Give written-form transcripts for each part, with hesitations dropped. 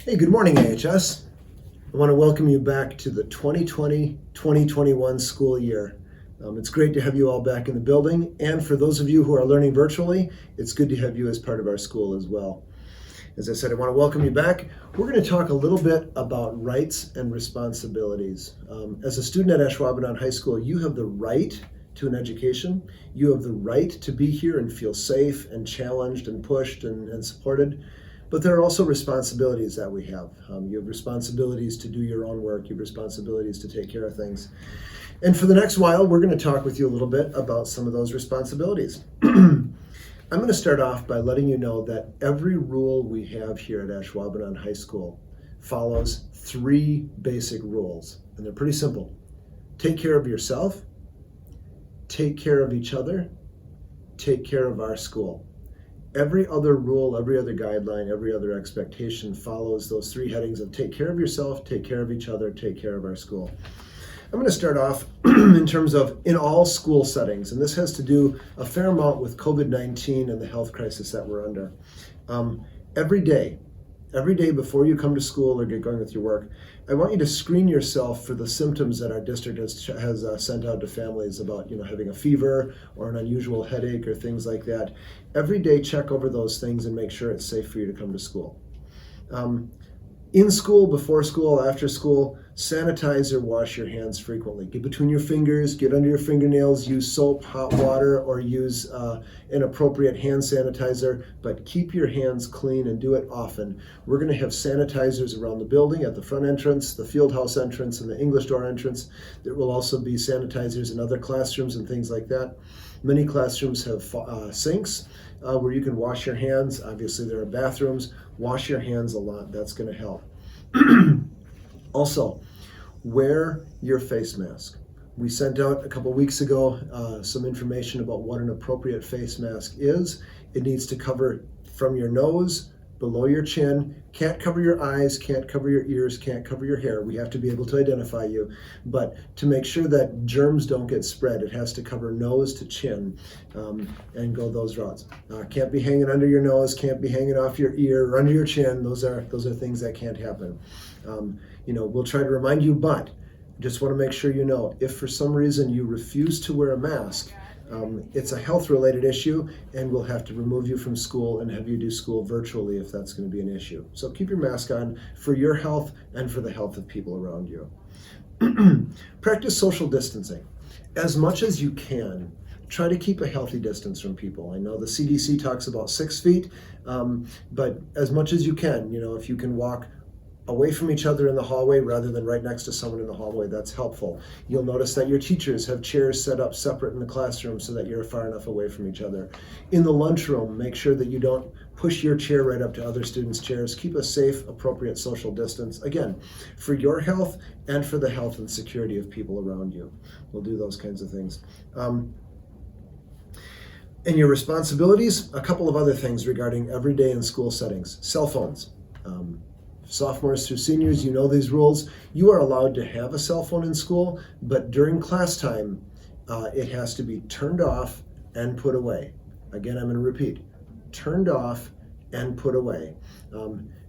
Hey, good morning, AHS. I want to welcome you back to the 2020-2021 school year. It's great to have you all back in the building, and for those of you who are learning virtually, it's good to have you as part of our school as well. As I said, I want to welcome you back. We're going to talk a little bit about rights and responsibilities. As a student at Ashwaubenon High School, you have the right to an education. You have the right to be here and feel safe and challenged and pushed and supported. But there are also responsibilities that we have. You have responsibilities to do your own work. You have responsibilities to take care of things. And for the next while, we're going to talk with you a little bit about some of those responsibilities. I'm going to start off by letting you know that every rule we have here at Ashwaubenon High School follows 3 basic rules, and they're pretty simple. Take care of yourself, take care of each other, take care of our school. Every other rule, every other guideline, every other expectation follows those 3 headings of take care of yourself, take care of each other, take care of our school. I'm going to start off in terms of in all school settings, and this has to do a fair amount with COVID-19 and the health crisis that we're under. Every day before you come to school or get going with your work, I want you to screen yourself for the symptoms that our district has sent out to families about, having a fever or an unusual headache or things like that. Every day, check over those things and make sure it's safe for you to come to school. In school, before school, after school, sanitize or wash your hands frequently. Get between your fingers, get under your fingernails, use soap, hot water, or use an appropriate hand sanitizer, but keep your hands clean and do it often. We're going to have sanitizers around the building at the front entrance, the field house entrance, and the English door entrance. There will also be sanitizers in other classrooms and things like that. Many classrooms have sinks where you can wash your hands. Obviously, there are bathrooms. Wash your hands a lot. That's going to help. Also, wear your face mask. We sent out a couple weeks ago some information about what an appropriate face mask is. It needs to cover from your nose, below your chin, can't cover your eyes, can't cover your ears, can't cover your hair. We have to be able to identify you. But to make sure that germs don't get spread, it has to cover nose to chin and go those routes. Can't be hanging under your nose, can't be hanging off your ear or under your chin. Those are things that can't happen. We'll try to remind you, but just want to make sure you know, if for some reason you refuse to wear a mask, it's a health-related issue, and we'll have to remove you from school and have you do school virtually if that's going to be an issue. So keep your mask on for your health and for the health of people around you. Practice social distancing. As much as you can, try to keep a healthy distance from people. I know the CDC talks about 6 feet, but as much as you can, if you can walk away from each other in the hallway rather than right next to someone in the hallway, that's helpful. You'll notice that your teachers have chairs set up separate in the classroom so that you're far enough away from each other. In the lunchroom, make sure that you don't push your chair right up to other students' chairs. Keep a safe, appropriate social distance, again, for your health and for the health and security of people around you. We'll do those kinds of things. And your responsibilities, a couple of other things regarding everyday and school settings. Cell phones. Sophomores through seniors, you know these rules. You are allowed to have a cell phone in school, but during class time, it has to be turned off and put away. Again, I'm going to repeat, turned off and put away.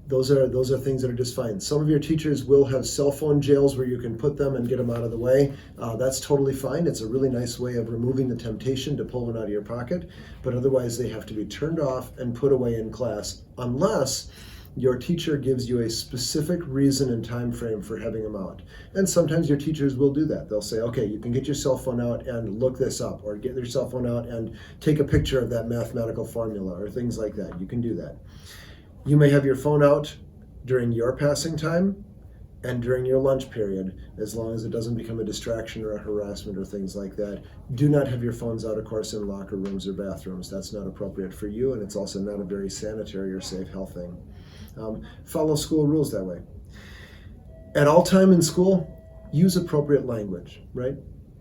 Those are things that are just fine. Some of your teachers will have cell phone jails where you can put them and get them out of the way. That's totally fine. It's a really nice way of removing the temptation to pull one out of your pocket, but otherwise they have to be turned off and put away in class, unless your teacher gives you a specific reason and time frame for having them out. And sometimes your teachers will do that. They'll say, okay, you can get your cell phone out and look this up, or get your cell phone out and take a picture of that mathematical formula, or things like that. You can do that. You may have your phone out during your passing time and during your lunch period, as long as it doesn't become a distraction or a harassment or things like that. Do not have your phones out, of course, in locker rooms or bathrooms. That's not appropriate for you, and it's also not a very sanitary or safe health thing. Follow school rules that way. At all time in school, use appropriate language, right?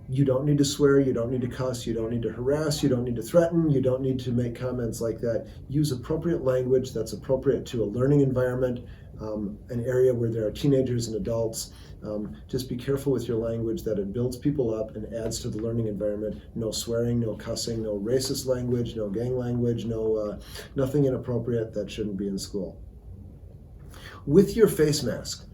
You don't need to swear, you don't need to cuss, you don't need to harass, you don't need to threaten, you don't need to make comments like that. Use appropriate language that's appropriate to a learning environment an area where there are teenagers and adults. Just be careful with your language, that it builds people up and adds to the learning environment. No swearing, no cussing, no racist language, no gang language, nothing inappropriate that shouldn't be in school. With your face mask,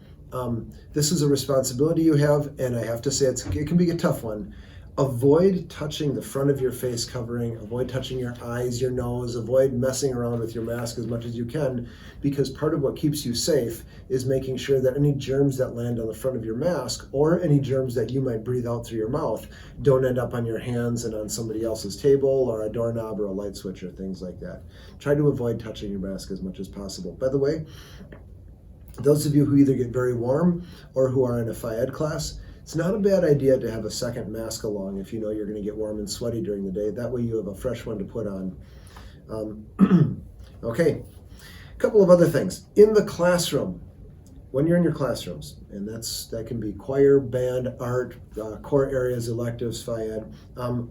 this is a responsibility you have, and I have to say it can be a tough one. Avoid touching the front of your face covering, avoid touching your eyes, your nose, avoid messing around with your mask as much as you can, because part of what keeps you safe is making sure that any germs that land on the front of your mask, or any germs that you might breathe out through your mouth, don't end up on your hands and on somebody else's table or a doorknob or a light switch or things like that. Try to avoid touching your mask as much as possible. By the way, those of you who either get very warm or who are in a Phy Ed class, it's not a bad idea to have a second mask along if you know you're going to get warm and sweaty during the day. That way you have a fresh one to put on. Okay, a couple of other things. In the classroom, when you're in your classrooms, and that can be choir, band, art, core areas, electives, Phy Ed.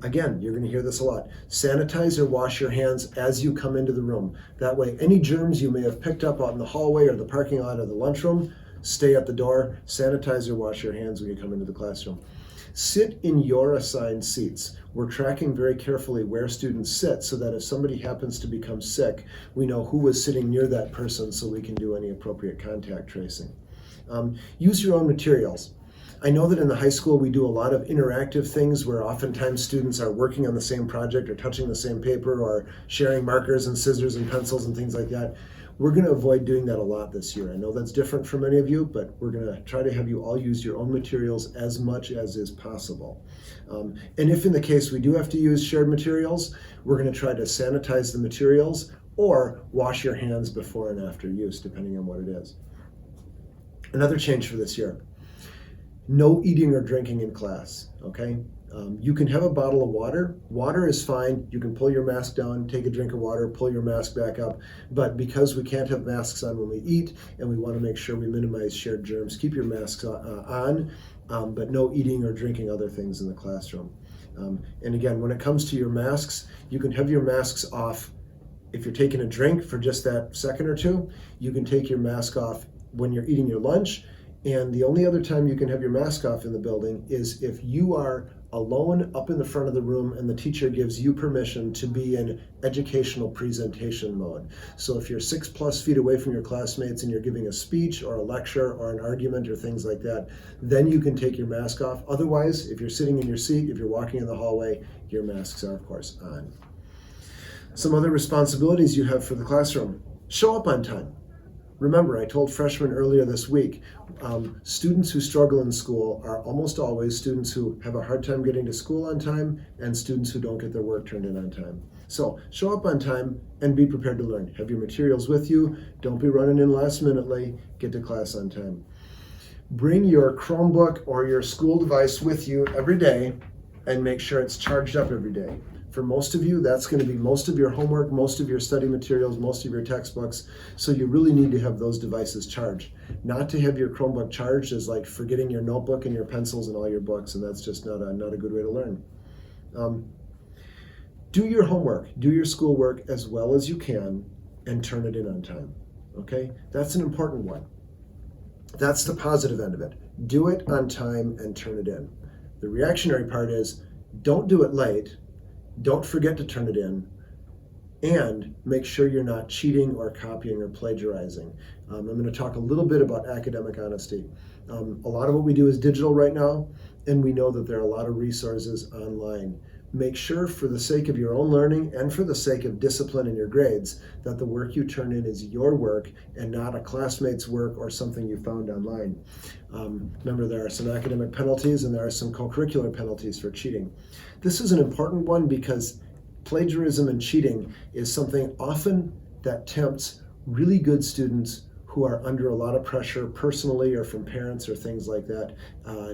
Again, you're going to hear this a lot. Sanitize or wash your hands as you come into the room. That way, any germs you may have picked up out in the hallway or the parking lot or the lunchroom, stay at the door. Sanitize or wash your hands when you come into the classroom. Sit in your assigned seats. We're tracking very carefully where students sit so that if somebody happens to become sick, we know who was sitting near that person so we can do any appropriate contact tracing. Use your own materials. I know that in the high school we do a lot of interactive things where oftentimes students are working on the same project or touching the same paper or sharing markers and scissors and pencils and things like that. We're going to avoid doing that a lot this year. I know that's different for many of you, but we're going to try to have you all use your own materials as much as is possible. And if in the case we do have to use shared materials, we're going to try to sanitize the materials or wash your hands before and after use, depending on what it is. Another change for this year: no eating or drinking in class, okay? You can have a bottle of water. Water is fine. You can pull your mask down, take a drink of water, pull your mask back up. But because we can't have masks on when we eat, and we want to make sure we minimize shared germs, keep your masks on, but no eating or drinking other things in the classroom. And again, when it comes to your masks, you can have your masks off if you're taking a drink for just that second or two. You can take your mask off when you're eating your lunch. And the only other time you can have your mask off in the building is if you are alone up in the front of the room and the teacher gives you permission to be in educational presentation mode. So if you're 6+ feet away from your classmates and you're giving a speech or a lecture or an argument or things like that, then you can take your mask off. Otherwise, if you're sitting in your seat, if you're walking in the hallway, your masks are of course on. Some other responsibilities you have for the classroom: show up on time. Remember, I told freshmen earlier this week, students who struggle in school are almost always students who have a hard time getting to school on time and students who don't get their work turned in on time. So show up on time and be prepared to learn. Have your materials with you. Don't be running in last minute late. Get to class on time. Bring your Chromebook or your school device with you every day and make sure it's charged up every day. For most of you, that's going to be most of your homework, most of your study materials, most of your textbooks. So you really need to have those devices charged. Not to have your Chromebook charged is like forgetting your notebook and your pencils and all your books, and that's just not a good way to learn. Do your homework, do your schoolwork as well as you can, and turn it in on time. Okay? That's an important one. That's the positive end of it. Do it on time and turn it in. The reactionary part is don't do it late. Don't forget to turn it in, and make sure you're not cheating or copying or plagiarizing. I'm going to talk a little bit about academic honesty. A lot of what we do is digital right now, and we know that there are a lot of resources online. Make sure, for the sake of your own learning and for the sake of discipline in your grades, that the work you turn in is your work and not a classmate's work or something you found online. Remember, there are some academic penalties and there are some co-curricular penalties for cheating. This is an important one because plagiarism and cheating is something often that tempts really good students who are under a lot of pressure personally or from parents or things like that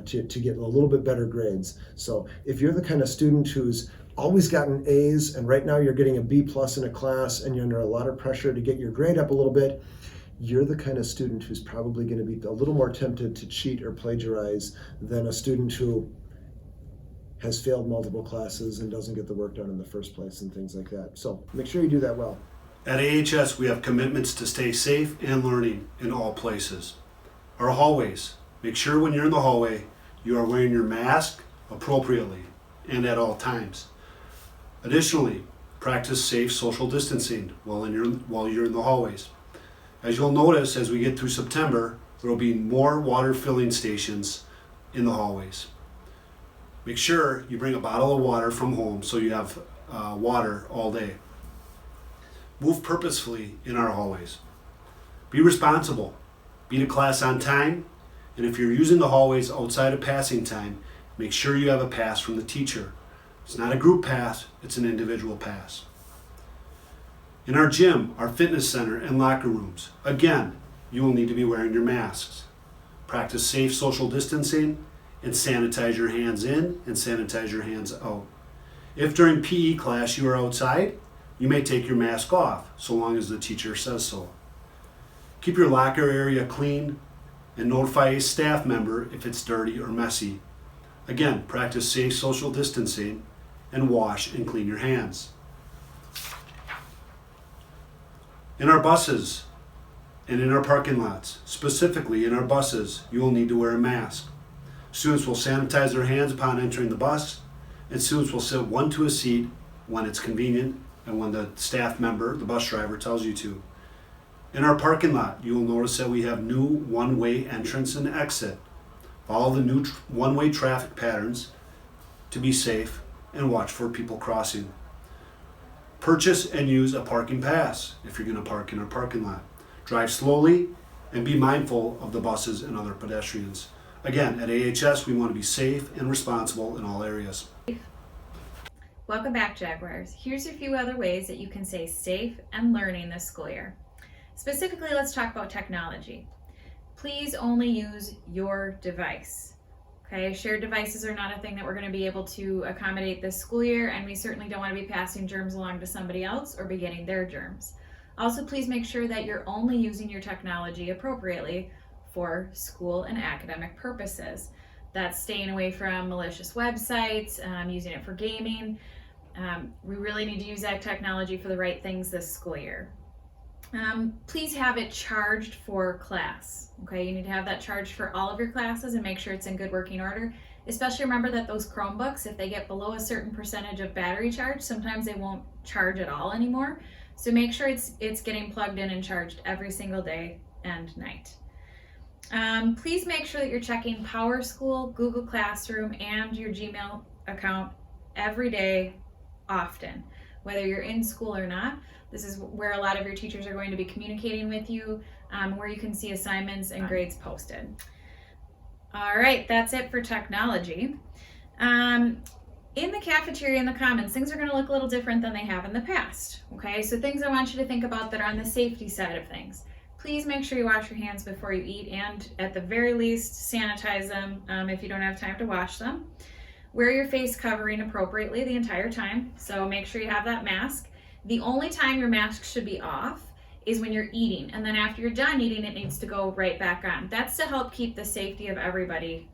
to get a little bit better grades. So if you're the kind of student who's always gotten A's and right now you're getting a B+ in a class and you're under a lot of pressure to get your grade up a little bit, you're the kind of student who's probably going to be a little more tempted to cheat or plagiarize than a student who has failed multiple classes and doesn't get the work done in the first place and things like that. So make sure you do that well. At AHS, we have commitments to stay safe and learning in all places. Our hallways. Make sure when you're in the hallway, you are wearing your mask appropriately and at all times. Additionally, practice safe social distancing while you're in the hallways. As you'll notice, as we get through September, there will be more water filling stations in the hallways. Make sure you bring a bottle of water from home so you have water all day. Move purposefully in our hallways. Be responsible. Be to class on time. And if you're using the hallways outside of passing time, make sure you have a pass from the teacher. It's not a group pass, it's an individual pass. In our gym, our fitness center, and locker rooms, again, you will need to be wearing your masks. Practice safe social distancing and sanitize your hands in and sanitize your hands out. If during PE class you are outside, you may take your mask off, so long as the teacher says so. Keep your locker area clean and notify a staff member if it's dirty or messy. Again, practice safe social distancing and wash and clean your hands. In our buses and in our parking lots, specifically in our buses, you will need to wear a mask. Students will sanitize their hands upon entering the bus, and students will sit one to a seat when it's convenient and when the staff member, the bus driver, tells you to. In our parking lot, you will notice that we have new one-way entrance and exit. Follow the new one-way traffic patterns to be safe and watch for people crossing. Purchase and use a parking pass if you're going to park in our parking lot. Drive slowly and be mindful of the buses and other pedestrians. Again, at AHS, we want to be safe and responsible in all areas. Welcome back, Jaguars. Here's a few other ways that you can stay safe and learning this school year. Specifically, let's talk about technology. Please only use your device. Okay, shared devices are not a thing that we're going to be able to accommodate this school year, and we certainly don't want to be passing germs along to somebody else or be getting their germs. Also, please make sure that you're only using your technology appropriately for school and academic purposes. That's staying away from malicious websites, using it for gaming. We really need to use that technology for the right things this school year. Please have it charged for class. Okay, you need to have that charged for all of your classes and make sure it's in good working order. Especially remember that those Chromebooks, if they get below a certain percentage of battery charge, sometimes they won't charge at all anymore. So make sure it's getting plugged in and charged every single day and night. Please make sure that you're checking PowerSchool, Google Classroom, and your Gmail account every day, often, whether you're in school or not. This is where a lot of your teachers are going to be communicating with you, where you can see assignments and grades posted. All right, that's it for technology. In the cafeteria and the commons, things are going to look a little different than they have in the past. Okay, so things I want you to think about that are on the safety side of things. Please make sure you wash your hands before you eat, and at the very least, sanitize them if you don't have time to wash them. Wear your face covering appropriately the entire time, so make sure you have that mask. The only time your mask should be off is when you're eating, and then after you're done eating, it needs to go right back on. That's to help keep the safety of everybody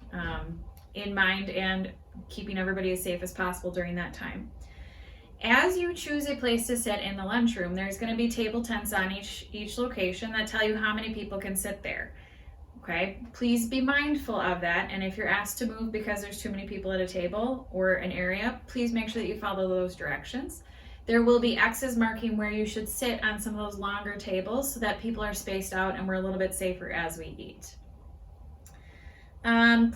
in mind and keeping everybody as safe as possible during that time. As you choose a place to sit in the lunchroom, there's going to be table tents on each location that tell you how many people can sit there. Okay, please be mindful of that, and if you're asked to move because there's too many people at a table or an area, please make sure that you follow those directions. There will be X's marking where you should sit on some of those longer tables so that people are spaced out and we're a little bit safer as we eat.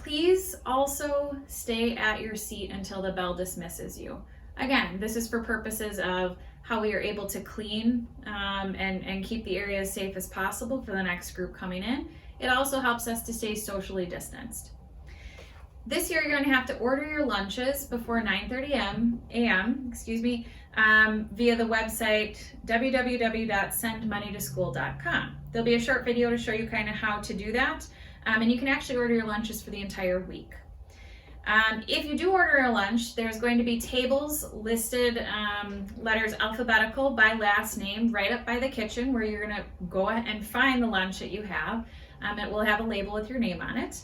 Please also stay at your seat until the bell dismisses you. Again, this is for purposes of how we are able to clean and keep the area as safe as possible for the next group coming in. It also helps us to stay socially distanced. This year, you're going to have to order your lunches before 9:30 a.m. Via the website www.sendmoneytoschool.com. There'll be a short video to show you kind of how to do that, and you can actually order your lunches for the entire week. If you do order a lunch, there's going to be tables listed, letters alphabetical by last name, right up by the kitchen where you're going to go and find the lunch that you have. It will have a label with your name on it.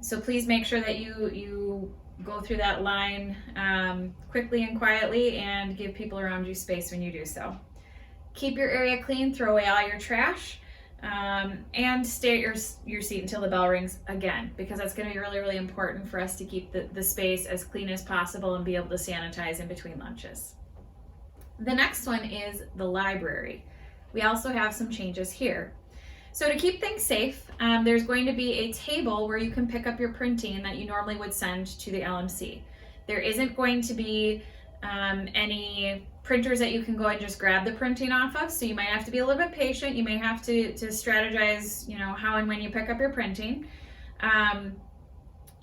So please make sure that you go through that line quickly and quietly and give people around you space when you do so. Keep your area clean, throw away all your trash, and stay at your seat until the bell rings again, because that's going to be really, really important for us to keep the space as clean as possible and be able to sanitize in between lunches. The next one is the library. We also have some changes here. So to keep things safe, there's going to be a table where you can pick up your printing that you normally would send to the LMC. There isn't going to be any printers that you can go and just grab the printing off of, so you might have to be a little bit patient. You may have to strategize, how and when you pick up your printing.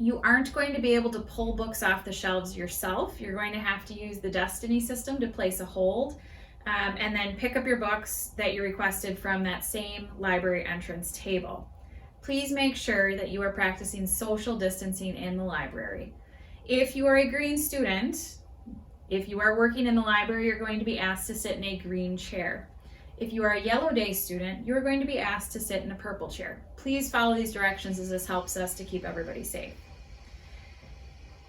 You aren't going to be able to pull books off the shelves yourself. You're going to have to use the Destiny system to place a hold, and then pick up your books that you requested from that same library entrance table. Please make sure that you are practicing social distancing in the library. If you are a green student, if you are working in the library, you're going to be asked to sit in a green chair. If you are a yellow day student, you're going to be asked to sit in a purple chair. Please follow these directions, as this helps us to keep everybody safe.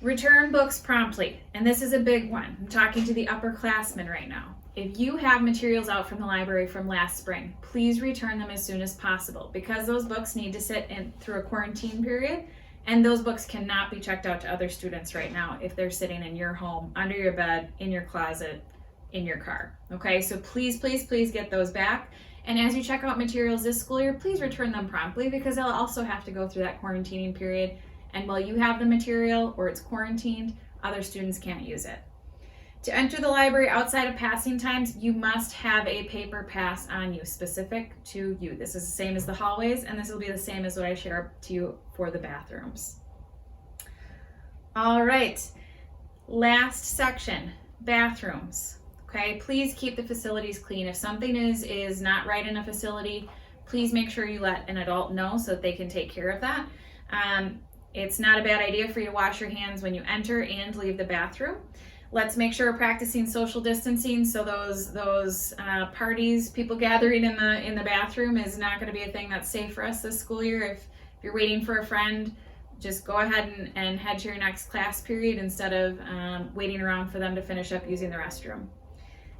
Return books promptly, and this is a big one. I'm talking to the upperclassmen right now. If you have materials out from the library from last spring, please return them as soon as possible, because those books need to sit through a quarantine period, and those books cannot be checked out to other students right now if they're sitting in your home, under your bed, in your closet, in your car. Okay, so please, please, please get those back. And as you check out materials this school year, please return them promptly, because they'll also have to go through that quarantining period. And while you have the material or it's quarantined, other students can't use it. To enter the library outside of passing times, you must have a paper pass on you, specific to you. This is the same as the hallways, and this will be the same as what I share to you for the bathrooms. All right, last section, bathrooms. Okay, please keep the facilities clean. If something is not right in a facility, please make sure you let an adult know so that they can take care of that. It's not a bad idea for you to wash your hands when you enter and leave the bathroom. Let's make sure we're practicing social distancing, so those parties, people gathering in the bathroom, is not going to be a thing that's safe for us this school year. If you're waiting for a friend, just go ahead and head to your next class period instead of waiting around for them to finish up using the restroom.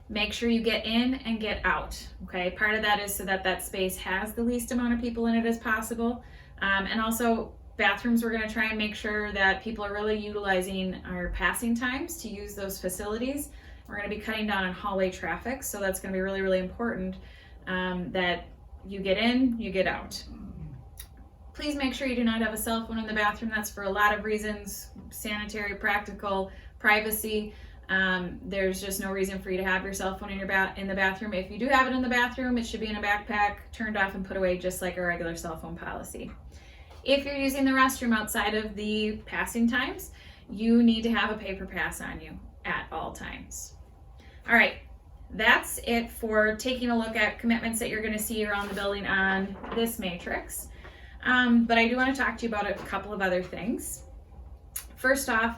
Make sure you get in and get out. Okay, part of that is so that space has the least amount of people in it as possible, and also bathrooms, we're going to try and make sure that people are really utilizing our passing times to use those facilities. We're going to be cutting down on hallway traffic, so that's going to be really, really important that you get in, you get out. Please make sure you do not have a cell phone in the bathroom. That's for a lot of reasons: sanitary, practical, privacy. There's just no reason for you to have your cell phone in the bathroom. If you do have it in the bathroom, it should be in a backpack, turned off and put away, just like a regular cell phone policy. If you're using the restroom outside of the passing times, you need to have a paper pass on you at all times. All right, that's it for taking a look at commitments that you're going to see around the building on this matrix. But I do want to talk to you about a couple of other things. First off,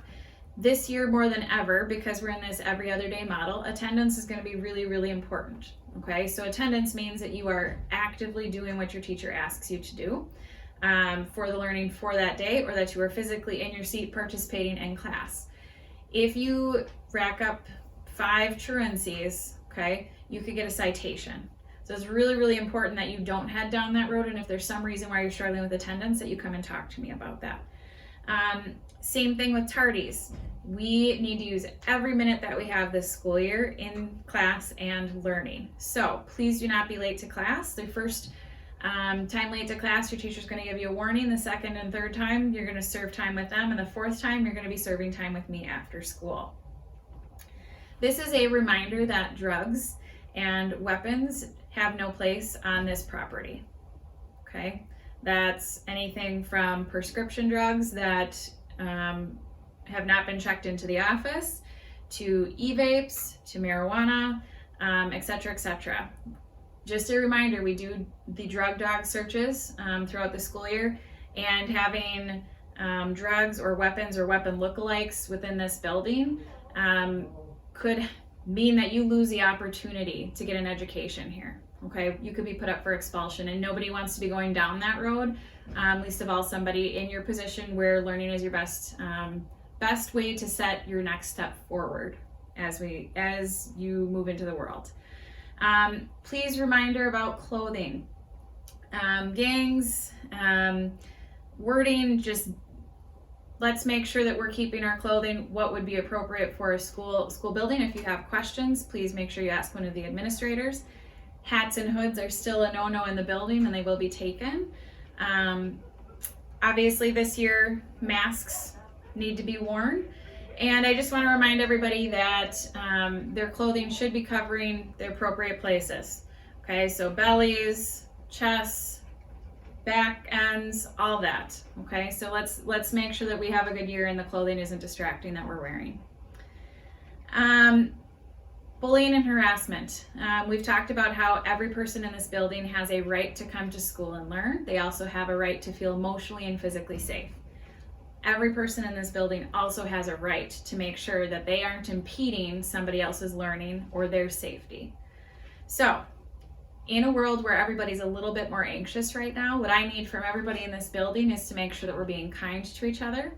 this year more than ever, because we're in this every other day model, attendance is going to be really, really important. Okay, so attendance means that you are actively doing what your teacher asks you to do for the learning for that day, or that you are physically in your seat participating in class. If you rack up 5 truancies, okay, you could get a citation. So it's really, really important that you don't head down that road, and if there's some reason why you're struggling with attendance, that you come and talk to me about that. Same thing with tardies. We need to use every minute that we have this school year in class and learning. So please do not be late to class. The first time late to class, your teacher's going to give you a warning. The second and third time, you're going to serve time with them. And the fourth time, you're going to be serving time with me after school. This is a reminder that drugs and weapons have no place on this property. Okay? That's anything from prescription drugs that have not been checked into the office, to e-vapes, to marijuana, etc., etc. Just a reminder, we do the drug dog searches throughout the school year, and having drugs or weapons or weapon lookalikes within this building could mean that you lose the opportunity to get an education here. Okay, you could be put up for expulsion, and nobody wants to be going down that road, least of all somebody in your position where learning is your best way to set your next step forward as you move into the world. Please reminder about clothing. Gangs, wording, just let's make sure that we're keeping our clothing what would be appropriate for a school building. If you have questions, please make sure you ask one of the administrators. Hats and hoods are still a no-no in the building, and they will be taken. Obviously this year, masks need to be worn. And I just want to remind everybody that their clothing should be covering the appropriate places. Okay, so bellies, chests, back ends, all that. Okay, so let's make sure that we have a good year and the clothing isn't distracting that we're wearing. Bullying and harassment. We've talked about how every person in this building has a right to come to school and learn. They also have a right to feel emotionally and physically safe. Every person in this building also has a right to make sure that they aren't impeding somebody else's learning or their safety. So, in a world where everybody's a little bit more anxious right now, what I need from everybody in this building is to make sure that we're being kind to each other.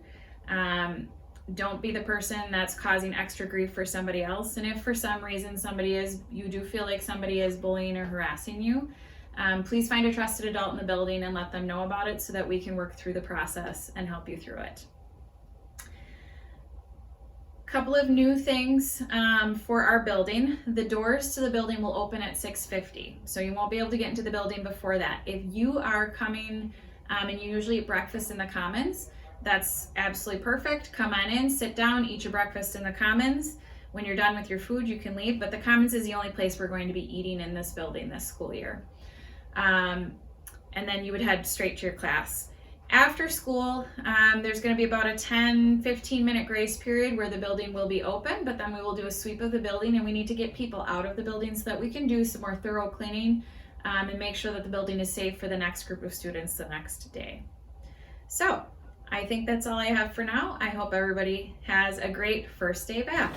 Don't be the person that's causing extra grief for somebody else. And if for some reason you do feel like somebody is bullying or harassing you, please find a trusted adult in the building and let them know about it so that we can work through the process and help you through it. Couple of new things for our building. The doors to the building will open at 6:50, so you won't be able to get into the building before that. If you are coming and you usually eat breakfast in the Commons, that's absolutely perfect. Come on in, sit down, eat your breakfast in the Commons. When you're done with your food, you can leave, but the Commons is the only place we're going to be eating in this building this school year. And then you would head straight to your class. After school, there's going to be about a 10-15 minute grace period where the building will be open, but then we will do a sweep of the building, and we need to get people out of the building so that we can do some more thorough cleaning and make sure that the building is safe for the next group of students the next day. So I think that's all I have for now. I hope everybody has a great first day back.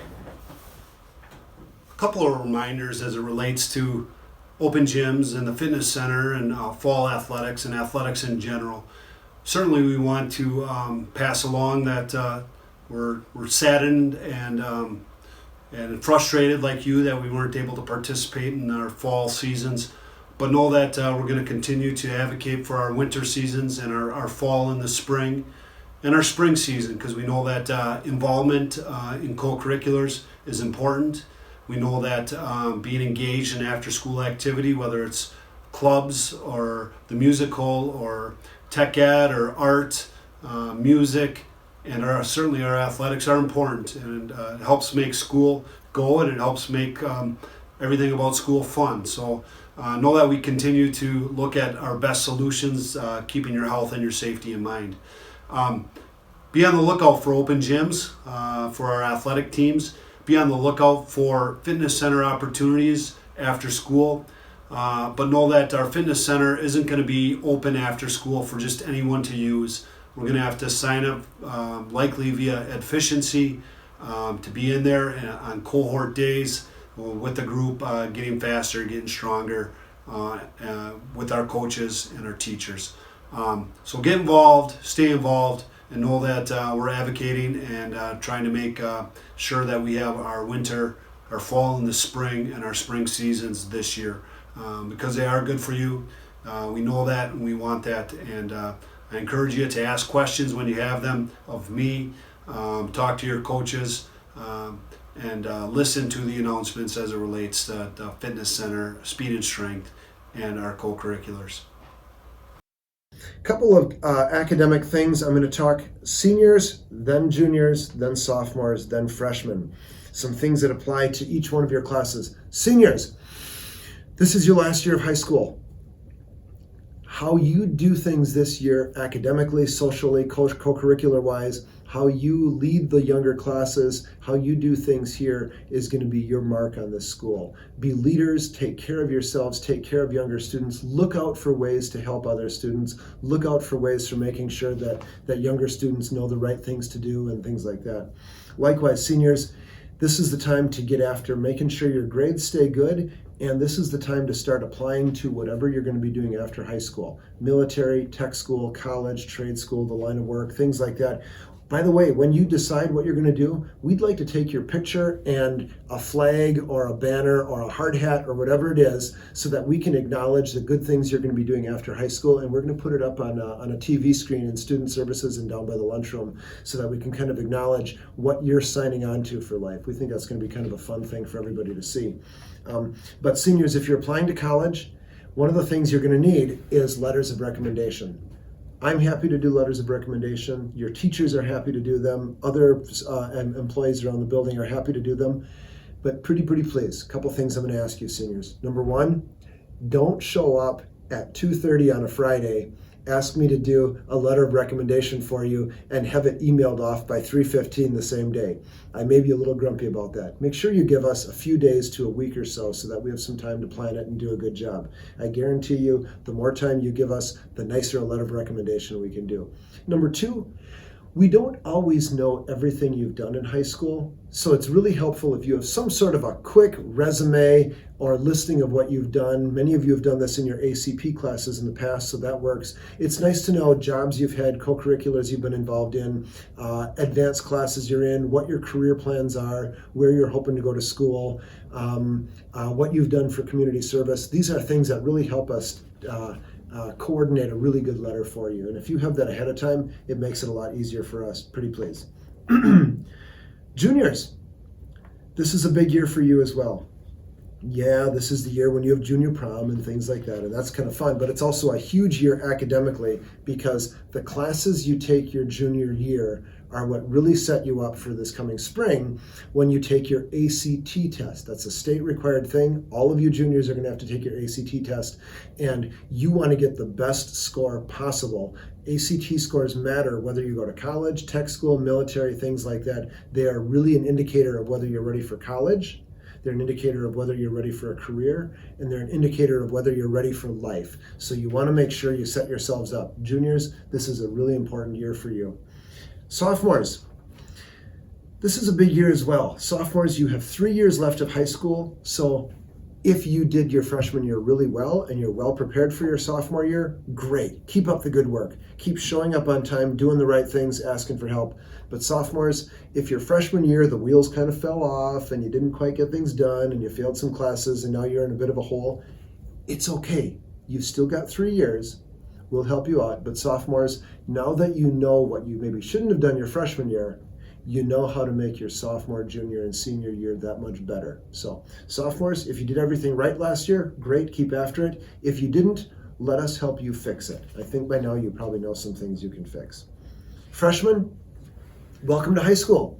A couple of reminders as it relates to open gyms and the fitness center and fall athletics and athletics in general. Certainly we want to pass along that we're saddened and frustrated like you that we weren't able to participate in our fall seasons, but know that we're going to continue to advocate for our winter seasons and our fall and the spring and our spring season, because we know that involvement in co-curriculars is important. We know that being engaged in after-school activity, whether it's clubs or the musical or tech ed or art, music, and certainly our athletics are important, and it helps make school go, and it helps make everything about school fun. So know that we continue to look at our best solutions, keeping your health and your safety in mind. Be on the lookout for open gyms for our athletic teams. Be on the lookout for fitness center opportunities after school. But know that our fitness center isn't going to be open after school for just anyone to use. We're going to have to sign up, likely via efficiency, to be in there on cohort days with the group, getting faster, getting stronger with our coaches and our teachers. So get involved, stay involved, and know that we're advocating and trying to make sure that we have our winter, our fall and the spring, and our spring seasons this year. Because they are good for you. We know that and we want that, and I encourage you to ask questions when you have them of me, talk to your coaches, and listen to the announcements as it relates to the fitness center, speed and strength, and our co-curriculars. Couple of academic things. I'm going to talk seniors, then juniors, then sophomores, then freshmen. Some things that apply to each one of your classes. Seniors, this is your last year of high school. How you do things this year, academically, socially, co-curricular wise, how you lead the younger classes, how you do things here is going to be your mark on this school. Be leaders, take care of yourselves, take care of younger students, look out for ways to help other students, look out for ways for making sure that younger students know the right things to do and things like that. Likewise, seniors, this is the time to get after making sure your grades stay good, and this is the time to start applying to whatever you're going to be doing after high school. Military, tech school, college, trade school, the line of work, things like that. By the way, when you decide what you're going to do, we'd like to take your picture and a flag or a banner or a hard hat or whatever it is so that we can acknowledge the good things you're going to be doing after high school. And we're going to put it up on a TV screen in student services and down by the lunchroom so that we can kind of acknowledge what you're signing on to for life. We think that's going to be kind of a fun thing for everybody to see. But seniors, if you're applying to college, one of the things you're going to need is letters of recommendation. I'm happy to do letters of recommendation. Your teachers are happy to do them. Other employees around the building are happy to do them. But pretty please, a couple things I'm going to ask you, seniors. Number one, don't show up at 2:30 on a Friday, ask me to do a letter of recommendation for you, and have it emailed off by 3:15 the same day. I may be a little grumpy about that. Make sure you give us a few days to a week or so that we have some time to plan it and do a good job. I guarantee you, the more time you give us, the nicer a letter of recommendation we can do. Number two, we don't always know everything you've done in high school, so it's really helpful if you have some sort of a quick resume or listing of what you've done. Many of you have done this in your ACP classes in the past, so that works. It's nice to know jobs you've had, co-curriculars you've been involved in, advanced classes you're in, what your career plans are, where you're hoping to go to school, what you've done for community service. These are things that really help us coordinate a really good letter for you. And if you have that ahead of time, it makes it a lot easier for us. Pretty please. Juniors, this is a big year for you as well. Yeah, this is the year when you have junior prom and things like that, and that's kind of fun, but it's also a huge year academically because the classes you take your junior year are what really set you up for this coming spring when you take your ACT test. That's a state required thing. All of you juniors are going to have to take your ACT test, and you want to get the best score possible. ACT scores matter whether you go to college, tech school, military, things like that. They are really an indicator of whether you're ready for college. They're an indicator of whether you're ready for a career, and they're an indicator of whether you're ready for life. So you want to make sure you set yourselves up. Juniors, this is a really important year for you. Sophomores, this is a big year as well. Sophomores, you have 3 years left of high school, so if you did your freshman year really well and you're well prepared for your sophomore year, great. Keep up the good work. Keep showing up on time, doing the right things, asking for help. But sophomores, if your freshman year the wheels kind of fell off and you didn't quite get things done and you failed some classes and now you're in a bit of a hole, it's okay. You've still got 3 years. We'll help you out. But sophomores, now that you know what you maybe shouldn't have done your freshman year, you know how to make your sophomore, junior, and senior year that much better. So sophomores, if you did everything right last year, great, keep after it. If you didn't, let us help you fix it. I think by now you probably know some things you can fix. Freshmen, welcome to high school.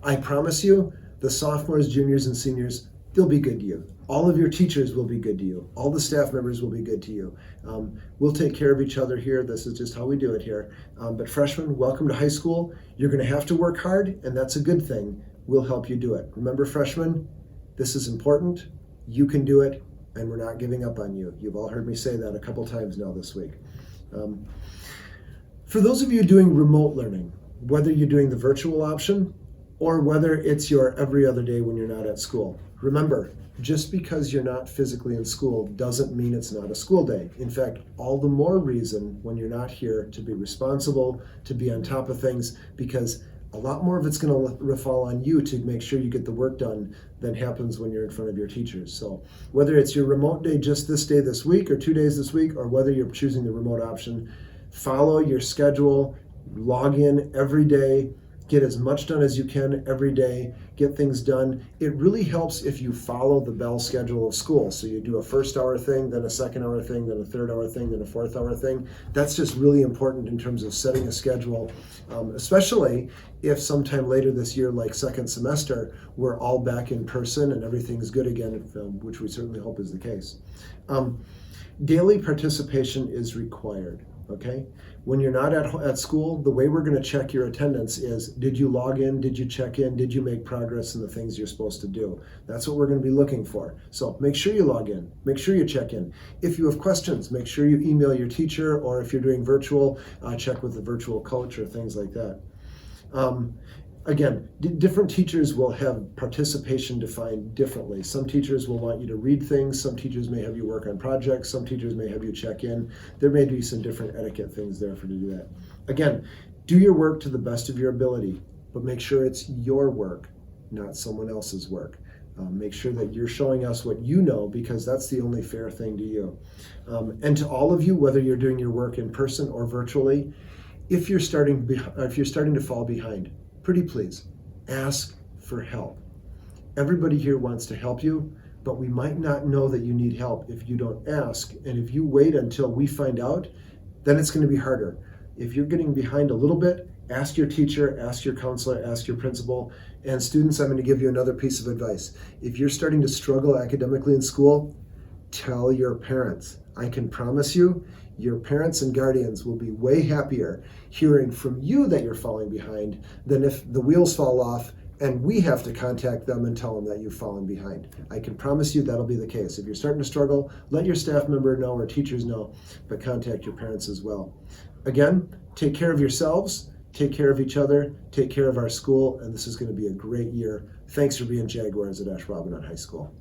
I promise you, the sophomores, juniors, and seniors, they'll be good to you. All of your teachers will be good to you. All the staff members will be good to you. We'll take care of each other here. This is just how we do it here. But freshmen, welcome to high school. You're going to have to work hard, and that's a good thing. We'll help you do it. Remember, freshmen, this is important. You can do it, and we're not giving up on you. You've all heard me say that a couple times now this week. For those of you doing remote learning, whether you're doing the virtual option or whether it's your every other day when you're not at school, remember, just because you're not physically in school doesn't mean it's not a school day. In fact, all the more reason when you're not here to be responsible, to be on top of things, because a lot more of it's going to fall on you to make sure you get the work done than happens when you're in front of your teachers. So whether it's your remote day just this day this week or 2 days this week, or whether you're choosing the remote option, follow your schedule, log in every day, get as much done as you can every day, get things done. It really helps if you follow the bell schedule of school. So you do a first hour thing, then a second hour thing, then a third hour thing, then a fourth hour thing. That's just really important in terms of setting a schedule, especially if sometime later this year, like second semester, we're all back in person and everything's good again, which we certainly hope is the case. Daily participation is required. Okay? When you're not at school, the way we're going to check your attendance is, did you log in? Did you check in? Did you make progress in the things you're supposed to do? That's what we're going to be looking for. So make sure you log in. Make sure you check in. If you have questions, make sure you email your teacher, or if you're doing virtual, check with the virtual coach or things like that. Again, different teachers will have participation defined differently. Some teachers will want you to read things. Some teachers may have you work on projects. Some teachers may have you check in. There may be some different etiquette things there for you to do that. Again, Do your work to the best of your ability, but make sure it's your work, not someone else's work. Make sure that you're showing us what you know, because that's the only fair thing to you. And to all of you, whether you're doing your work in person or virtually, if you're starting to fall behind, pretty please ask for help. Everybody here wants to help you, but we might not know that you need help if you don't ask. And if you wait until we find out, then it's going to be harder. If you're getting behind a little bit, ask your teacher, ask your counselor, ask your principal. And students, I'm going to give you another piece of advice. If you're starting to struggle academically in school, tell your parents. I can promise you, your parents and guardians will be way happier hearing from you that you're falling behind than if the wheels fall off and we have to contact them and tell them that you've fallen behind. I can promise you that'll be the case. If you're starting to struggle, let your staff member know or teachers know, but contact your parents as well. Again, take care of yourselves, take care of each other, take care of our school, and this is going to be a great year. Thanks for being Jaguars at Ashwaubenon High School.